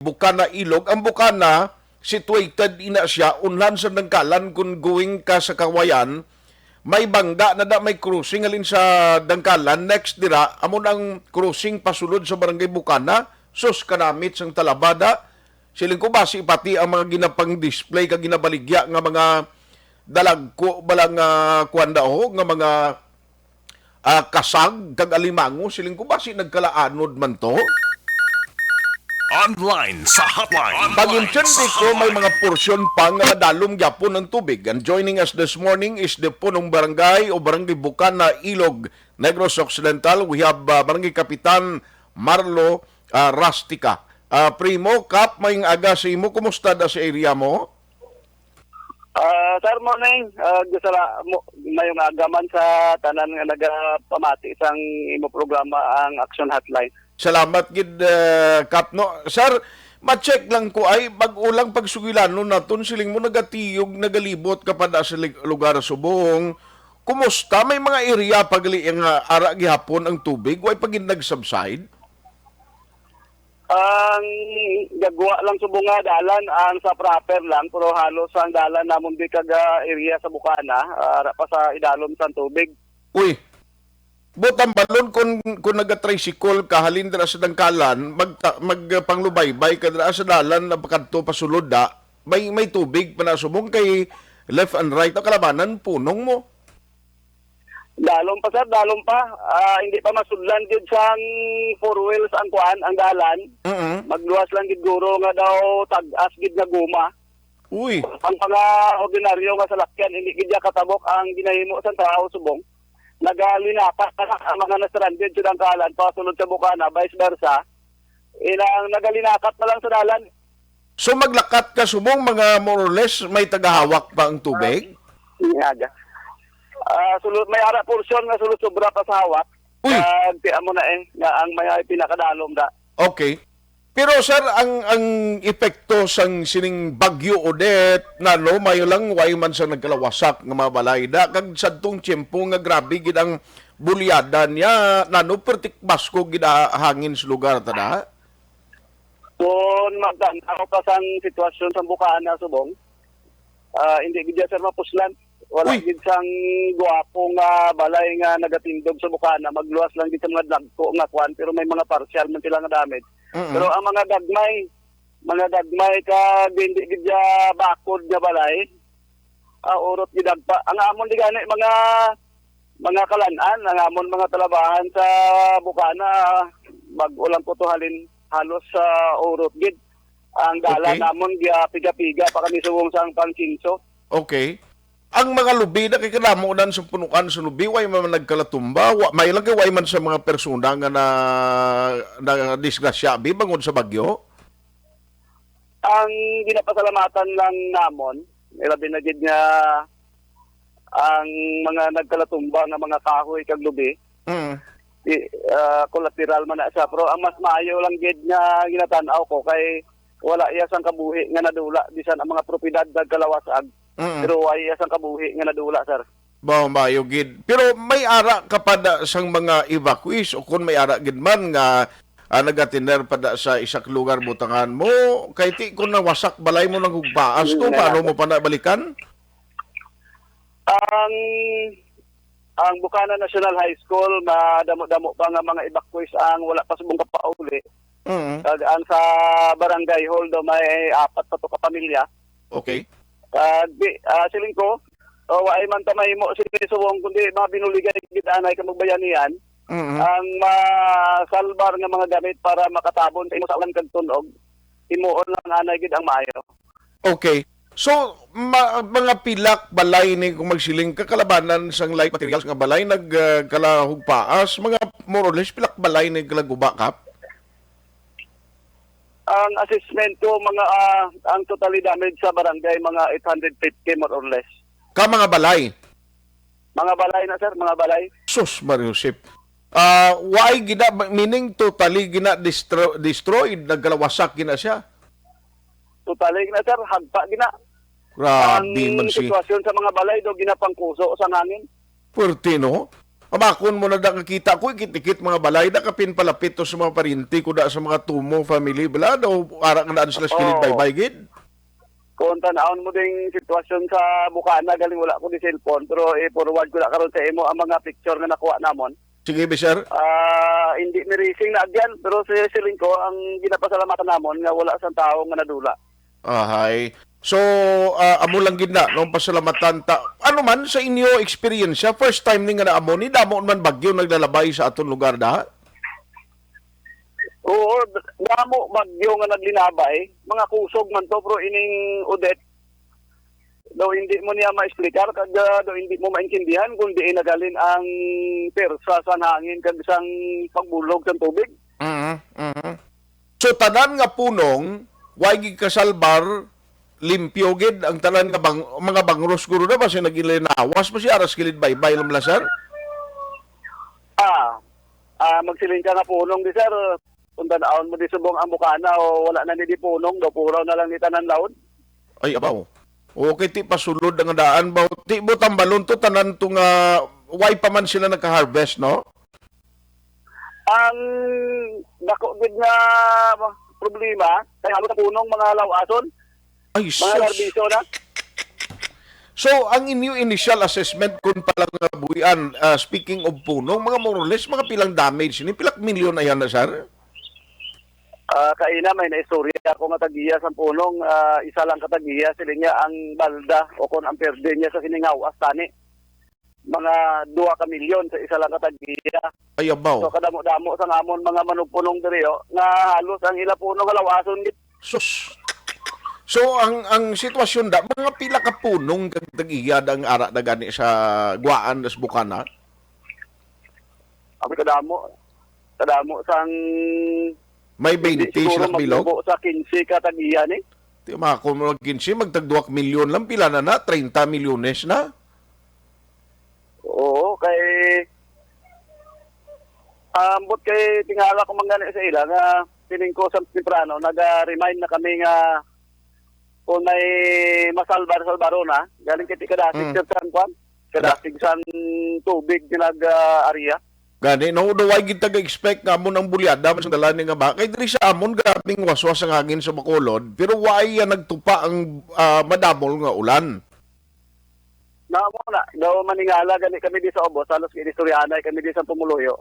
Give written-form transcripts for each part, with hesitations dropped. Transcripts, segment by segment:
Bukana Ilog. Ang Bukana, situated ina siya, unlan sa Dangkalan kung going ka sa Kawayan, may bangga na da may cruising alin sa Dangkalan, next dira, amon ang cruising pasulod sa Barangay Bukana, sus kanamit sang talabada, siling ko basi pati ang mga ginapang display kag ginabaligya nga mga dalagko balang kuanda nga mga kasag kag alimango, siling ko basi nagkalaanod man to. Online sa hotline. Pag-intindi ko, may mga porsyon pa nga nadalom gyapon ng tubig. And joining us this morning is the punong barangay o Barangay Bukana, Ilog, Negros Occidental. We have Barangay Kapitan Marlo Rastica. Primo, Kap, may aga sa imo. Kumusta da sa area mo? Sir, morning. Gusto mayong agaman sa tanan nga nagapamati isang imo programa ang Action Hotline. Salamat gid Kap no. Sir, ma-check lang ko ay bag-ulang pagsugilanon naton siling mo nagatiyog nagalibot kapada sa lugar subong. Kumusta may mga area pagli nga ara gihapon ang tubig way pagin nag-subside? Ang gagawa lang subong nga dalan ang sa proper lang pero halos ang dalan namon di kaga area sa Bukana ara pa sa idalom sa tubig. Uy, butang balon kung naga-tricycle ka halin dira sa Dangkalan, magpanglubaybay ka dira sa dalan na pakadto pasulod da, may tubig pa na subong kay left and right ang kalabanan punong mo. Dalom pa sir, dalom pa. Hindi pa masudlan gid sang four wheels ang kuan ang dalan. Magluwas lang gid guro nga daw tag-as gid nga guma. Uy, Ang mga ordinaryo nga salakyan hindi gid katabok ang ginahimo sa tao subong. Nagalinapat ang mga na-stranded sa Dangkalan pasulod sa Bukana, vice versa. Ilang nagalinakat na lang sa dalan. so maglakat ka subong mga more or less may tagahawak pa ang tubig? Nga. Sulod may ara porsyon nga sulod sobra pa sa hawak. Uy! Tiyan mo na nga ang may pinakadalom da. Okay. Pero sir, ang epekto sang sining Bagyo Odette, no, mayo lang way man sa nagkalawasak nga mga balay da, kag sadtong tiyempo nga grabe gid ang bulyada niya, no, pertik basko gid hangin sa lugar ta da. Kung magtanaw ka sang sitwasyon sa Bukana subong, hindi gid sir mapuslan. Wala Uy! gid sang guwapong balay nga nagatindog sa Bukana, magluwas lang gid sa mga dagko nga kwan pero may mga partial man sila nga damage. Pero ang mga dagmay ka hindi gid bakod nga balay, urot gid pa. Ang amon di gani mga kalan-an, ang amon mga talabahan sa Bukana, mag-ulang ko to halos sa urot gid. Ang dala Okay. namon piga-piga pa kami subong sang pangkinso. Okay. Ang mga lubi na kay kanamunan sa punukan sa lubi, way man nagkalatumba, may lang kay way man sa mga persona nga na disgrasya, bangod sa bagyo. Ang ginapasalamatan lang namon, ilabi na gid nga ang mga nagkalatumba nga mga kahoy kag lubi, collateral man na siya. Pero ang mas maayo lang gid nga ginatanaw ko kay wala iya sang kabuhi nga nadula bisan ang mga propiedad nagkalawasag. Pero ay iya sang kabuhi nga nadula, sir. Mayo gid. Pero may ara kapada sang mga evacuees o kung may ara gid man nga nagatiner pada sa isak lugar butangan mo, kay ti kung nawasak balay mo ng hugbaas to, paano mo pa nabalikan? Ang Bukana National High School, madamo-damo pa nga mga evacuees ang wala pa subong kapauli. Ang sa barangay hall do may 4 pa to ka pamilya. Okay. Siling ko, waay man tamay mo sinisubong kundi mga binuligay gid anay ka magbayanihan. Ang masalbar nga mga gamit para makatabon sa imo sa ulan kag tunog, himuon lang anay gid ang maayo. Okay. So, mga pilak balay ni kung magsiling kakalabanan sang light materials nga balay nagkalahugpaas, mga more or less pilak balay ni kalaguba kap? Ang assessment ko ang totally damage sa barangay mga 850 more or less. Ka mga balay? Mga balay na sir, mga balay. Sus, Mariusip. Why gina, meaning totally gina destroyed, nagkalawasak gina siya? Totally na sir, hagpa gina. Grabe Ang man si sitwasyon sa mga balay do ginapangkuso sa hangin. Puertino. Amakon mo na da kakita ko, ikitikit mga balay, da kapin palapit to sa mga parinti, kuda sa mga tumo family, bala, daw, arak na daan sila skilid Oo. bye-bye, gid. Kung tanawon mo ding sitwasyon sa Bukana, galing wala ko di cellphone, pero i-forward ko na karon sa imo ang mga picture na nakuha namon. Sige, sir. Hindi mi racing na agyan, pero sa siling ko, ang ginapasalamatan namon nga wala sa tao nga nadula. Ahay. So, amo lang gid na, nung pasalamatan ta. Ano man sa inyo experience, first time ni nga naamo ni, damo man bagyo naglalabay sa aton lugar da? Oo, damo bagyo nga naglinabay, mga kusog man to, pero ining udet, daw hindi mo niya ma-explicar, kaya daw hindi mo maintindihan kung di nagalin ang persa sa hangin kag isang pagbulog sa tubig. So, tanan nga punong, wagi kasalbar, limpyo gid ang tanan nga mga bangros guro na ba siya nagilinawas pa siya aras kilid bye-bye lang sir? Magsiling ka nga punong di sir, kung tanaon mo di subong ang Bukana o wala na ni di punong, daw puraw na lang ni tanan laod. Ay, abaw. Okay, ti pasulod ang daan ba? Ti mo tambalon to tanan to nga why pa man sila nagka-harvest, no? Ang dako gid nga problema, kay halo sa punong mga lawason, Ay, mga sus. larbiso na. So, ang inyo initial assessment kung palang buhian, speaking of punong, mga more or less, mga pilang damage, ni pilak milyon ayan na, sir? Kaina may naistorya ako nga tagiya sa punong, isa lang katagiya sila niya ang balda o kung ang perde niya sa siningawas tani. Mga 2 ka milyon sa isa lang katagiya. Ay, abaw. So kadamo-damo sa ngamon mga manugpunong diriyo nga halos ang ila puno galawason git. Sus. So, ang sitwasyon da, mga pila ka punong kagtagiyad ang ara na gani sa Guaan, das Bukana? Abi kadamo sang May 20 silang bilog? magtubo sa 15 katagiya ni. Di mga kung mag-kinsi, magtag 2 milyon lang, pila na 30 milyones na. Oo, kay ambot kay tingala ko mangani sa ila nga piling ko sa temprano naga-remind na kami nga kung may masalbar-salbaro na galing kay kadasig sa kwan kadasig sa tubig ginag-area. Gani, no, why kita ga-expect nga mo ng bulyada, mas dalani nga ba? Kay diri sa amon, grabing waswas ang hangin sa Bacolod, pero why nagtupa ang madamol nga ulan? Namo na, daw maningala gani kami di sa Obos, halos kay istoryanay kami di sa Pumuluyo.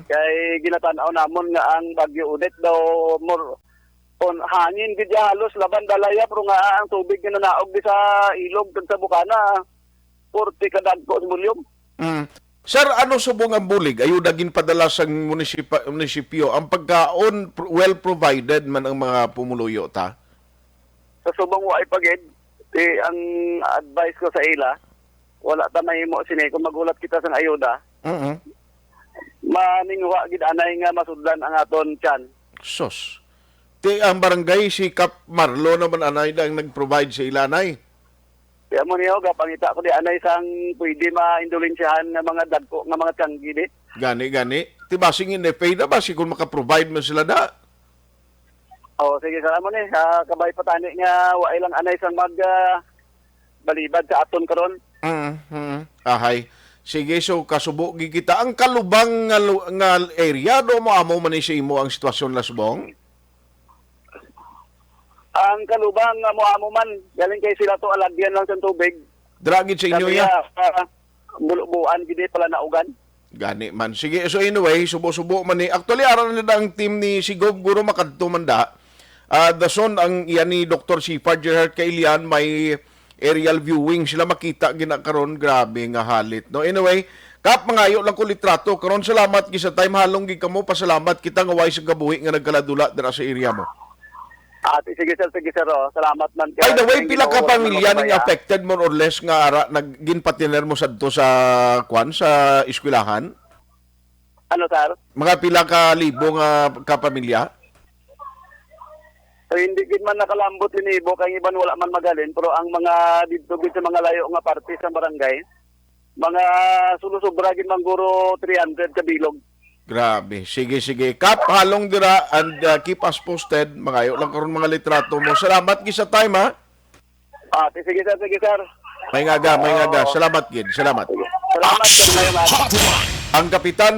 Kay ginatanaw namon nga ang Bagyo Udet daw more on hangin gid halos laban dalaya pero nga ang tubig nga nanaog di sa ilog kag sa Bukana 40 ka dagko sa volume. Sir, ano subong ang bulig? Ayun naging padala sa munisipyo. Ang pagkaon, well provided man ang mga pumuluyo, ta? Sa subong wa ipagid, ang advice ko sa ila, wala ta mahimo sini kung magulat kita sa ayuda. Maningwa gid anay nga masudlan ang aton tiyan. Sos. Ti ang barangay si Kap Marlo naman anay ang nag-provide sa ilanay. Kaya mo niyo gapangita ko di anay sang pwede ma-indulensyahan nga mga dagko nga mga tiyanggi di. Gani. Ti basing in pay na ba si kung maka-provide man sila da? Sige salamat ni. Kabay patani nga wa ilang anay sang mag balibad sa aton karon. Ahay. Sige, so kasubo gi kita ang kalubang nga area do mo amo man ni sa imo ang sitwasyon lasbong. Ang kalubang nga mo man galing kay sila to alagyan lang sa tubig. Dragit sa inyo ya. Bulubuan gid pala naugan. Gani man. Sige, so anyway, subo-subo man ni. Actually, aral na ang team ni Sigov Guro makadto man da. Dason ang iyan ni Dr. Sifard Gerard Kailian may aerial viewing sila makita gina karon, grabe nga halit. No, anyway, Kap mangayo lang ko litrato karon, salamat gi sa time halong gi kamo, pasalamat kita nga way sa gabuhi nga nagkaladula dira sa area mo. Sige sir. Salamat man. By the way, pila ka pamilya ning affected more or less nga ara nagginpatiner mo sadto sa kwan sa eskwelahan? Ano sir? Mga pila ka libo nga kapamilya? So, hindi gid man nakalambot linibo kay iban wala man magalin pero ang mga dito gid sa mga layo nga parte sa barangay mga sulusobra gid man guro 300 ka bilog. Grabe. Sige. Kap, halong dira and keep us posted. Mangayo lang karon mga litrato mo. Salamat gid sa time, ha? Sige sir. May nga ga. Salamat gid. Salamat. Salamat sir ngayon. Ang kapitan